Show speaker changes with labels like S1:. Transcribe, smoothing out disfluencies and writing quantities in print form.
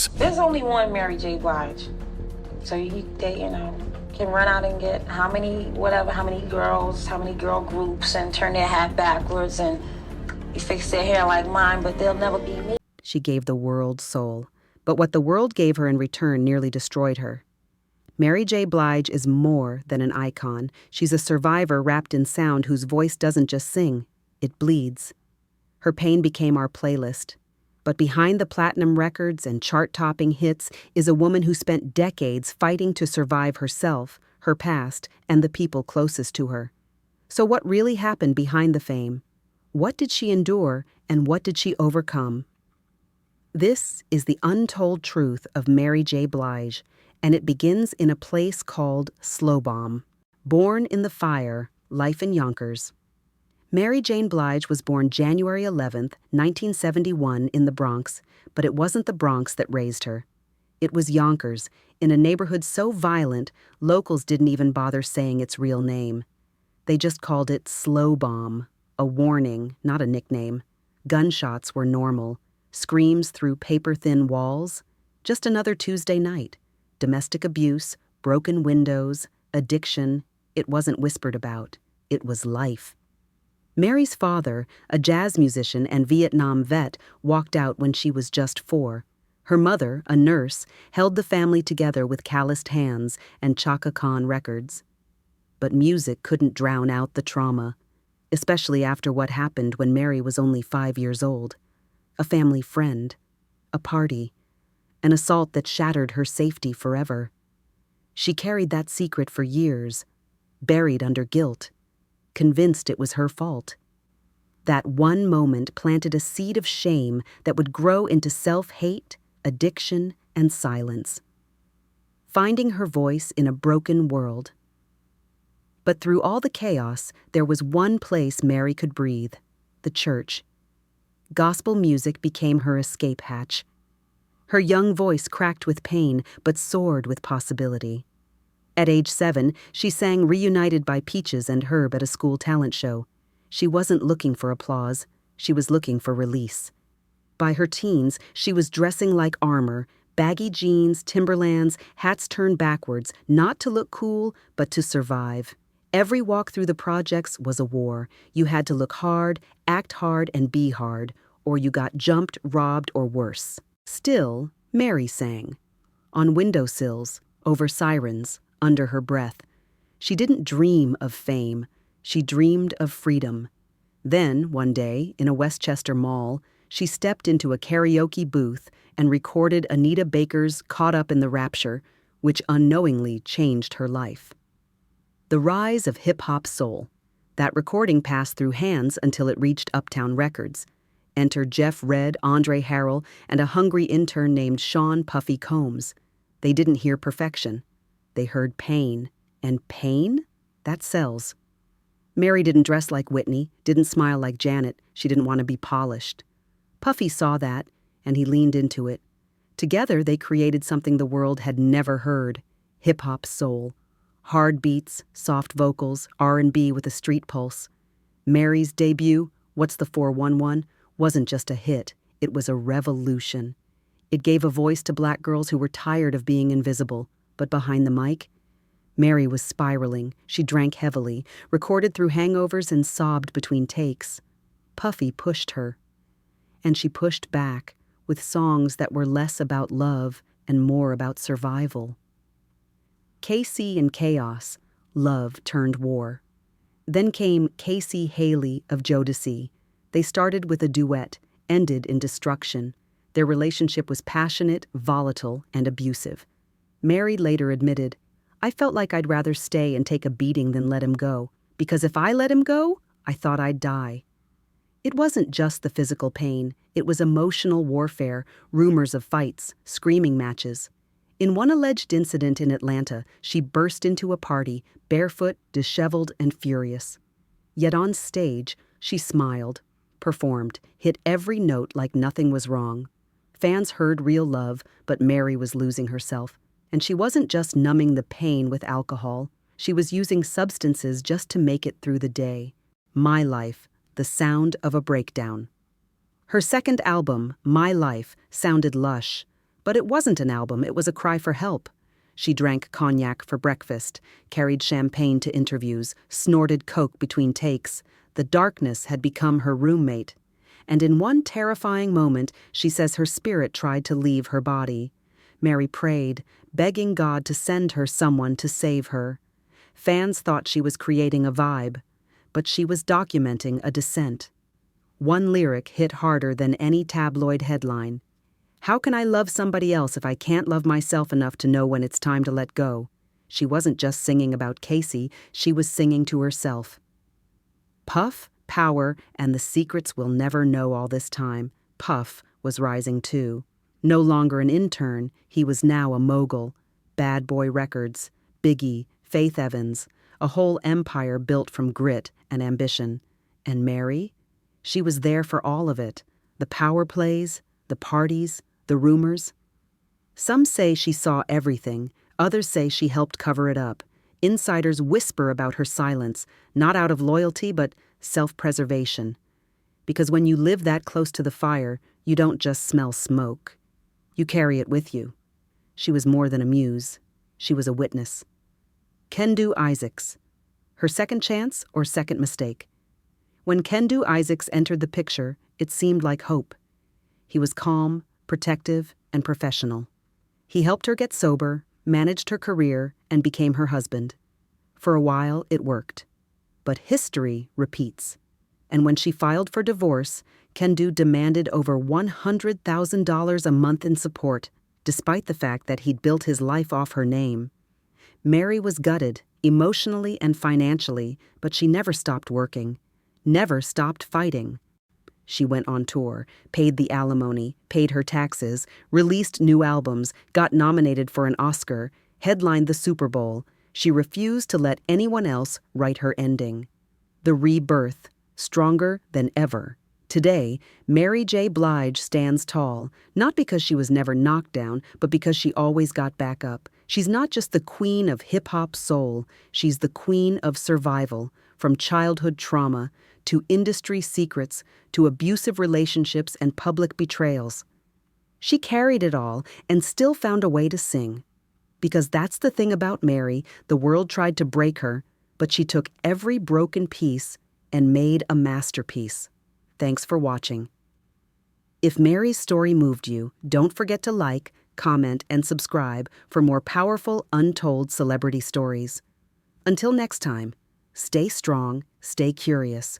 S1: There's only one Mary J. Blige. So they can run out and get how many girls, how many girl groups, and turn their hat backwards and fix their hair like mine, but they'll never be me.
S2: She gave the world soul, but what the world gave her in return nearly destroyed her. Mary J. Blige is more than an icon. She's a survivor wrapped in sound whose voice doesn't just sing, it bleeds. Her pain became our playlist. But behind the platinum records and chart-topping hits is a woman who spent decades fighting to survive herself, her past, and the people closest to her. So what really happened behind the fame? What did she endure, and what did she overcome? This is the untold truth of Mary J. Blige, and it begins in a place called Slowbomb. Born in the fire, life in Yonkers. Mary Jane Blige was born January 11th, 1971 in the Bronx, but it wasn't the Bronx that raised her. It was Yonkers, in a neighborhood so violent, locals didn't even bother saying its real name. They just called it Slowbomb, a warning, not a nickname. Gunshots were normal. Screams through paper-thin walls. Just another Tuesday night. Domestic abuse, broken windows, addiction. It wasn't whispered about. It was life. Mary's father, a jazz musician and Vietnam vet, walked out when she was just 4. Her mother, a nurse, held the family together with calloused hands and Chaka Khan records. But music couldn't drown out the trauma, especially after what happened when Mary was only 5 years old. A family friend, a party, an assault that shattered her safety forever. She carried that secret for years, buried under guilt, convinced it was her fault. That one moment planted a seed of shame that would grow into self-hate, addiction, and silence. Finding her voice in a broken world. But through all the chaos, there was one place Mary could breathe, the church. Gospel music became her escape hatch. Her young voice cracked with pain, but soared with possibility. At age 7, she sang Reunited by Peaches and Herb at a school talent show. She wasn't looking for applause. She was looking for release. By her teens, she was dressing like armor, baggy jeans, Timberlands, hats turned backwards, not to look cool, but to survive. Every walk through the projects was a war. You had to look hard, act hard, and be hard, or you got jumped, robbed, or worse. Still, Mary sang. On windowsills, over sirens, under her breath. She didn't dream of fame. She dreamed of freedom. Then, one day, in a Westchester mall, she stepped into a karaoke booth and recorded Anita Baker's Caught Up in the Rapture, which unknowingly changed her life. The rise of hip-hop soul. That recording passed through hands until it reached Uptown Records. Enter Jeff Redd, Andre Harrell, and a hungry intern named Sean Puffy Combs. They didn't hear perfection. They heard pain. And pain? That sells. Mary didn't dress like Whitney, didn't smile like Janet. She didn't want to be polished. Puffy saw that, and he leaned into it. Together, they created something the world had never heard. Hip-hop soul. Hard beats, soft vocals, R&B with a street pulse. Mary's debut, What's the 411, wasn't just a hit. It was a revolution. It gave a voice to black girls who were tired of being invisible. But behind the mic, Mary was spiraling. She drank heavily, recorded through hangovers, and sobbed between takes. Puffy pushed her. And she pushed back with songs that were less about love and more about survival. KC and Chaos, love turned war. Then came Casey Haley of Jodeci. They started with a duet, ended in destruction. Their relationship was passionate, volatile, and abusive. Mary later admitted, I felt like I'd rather stay and take a beating than let him go, because if I let him go, I thought I'd die. It wasn't just the physical pain, it was emotional warfare, rumors of fights, screaming matches. In one alleged incident in Atlanta, she burst into a party, barefoot, disheveled, and furious. Yet on stage, she smiled, performed, hit every note like nothing was wrong. Fans heard real love, but Mary was losing herself. And she wasn't just numbing the pain with alcohol. She was using substances just to make it through the day. My Life, the sound of a breakdown. Her second album, My Life, sounded lush. But it wasn't an album, it was a cry for help. She drank cognac for breakfast, carried champagne to interviews, snorted coke between takes. The darkness had become her roommate. And in one terrifying moment, she says her spirit tried to leave her body. Mary prayed, begging God to send her someone to save her. Fans thought she was creating a vibe, but she was documenting a descent. One lyric hit harder than any tabloid headline. How can I love somebody else if I can't love myself enough to know when it's time to let go? She wasn't just singing about Casey, she was singing to herself. Puff, Power, and the secrets we'll never know all this time. Puff was rising too. No longer an intern, he was now a mogul. Bad Boy Records, Biggie, Faith Evans, a whole empire built from grit and ambition. And Mary? She was there for all of it. The power plays, the parties, the rumors. Some say she saw everything, others say she helped cover it up. Insiders whisper about her silence, not out of loyalty but self-preservation. Because when you live that close to the fire, you don't just smell smoke. You carry it with you. She was more than a muse. She was a witness. Kendu Isaacs. Her second chance or second mistake? When Kendu Isaacs entered the picture, it seemed like hope. He was calm, protective, and professional. He helped her get sober, managed her career, and became her husband. For a while, it worked. But history repeats. And when she filed for divorce, Kendu demanded over $100,000 a month in support, despite the fact that he'd built his life off her name. Mary was gutted, emotionally and financially, but she never stopped working, never stopped fighting. She went on tour, paid the alimony, paid her taxes, released new albums, got nominated for an Oscar, headlined the Super Bowl. She refused to let anyone else write her ending. The rebirth, stronger than ever. Today, Mary J. Blige stands tall, not because she was never knocked down, but because she always got back up. She's not just the queen of hip-hop soul, she's the queen of survival, from childhood trauma to industry secrets to abusive relationships and public betrayals. She carried it all and still found a way to sing. Because that's the thing about Mary, the world tried to break her, but she took every broken piece and made a masterpiece. Thanks for watching. If Mary's story moved you, don't forget to like, comment, and subscribe for more powerful, untold celebrity stories. Until next time, stay strong, stay curious,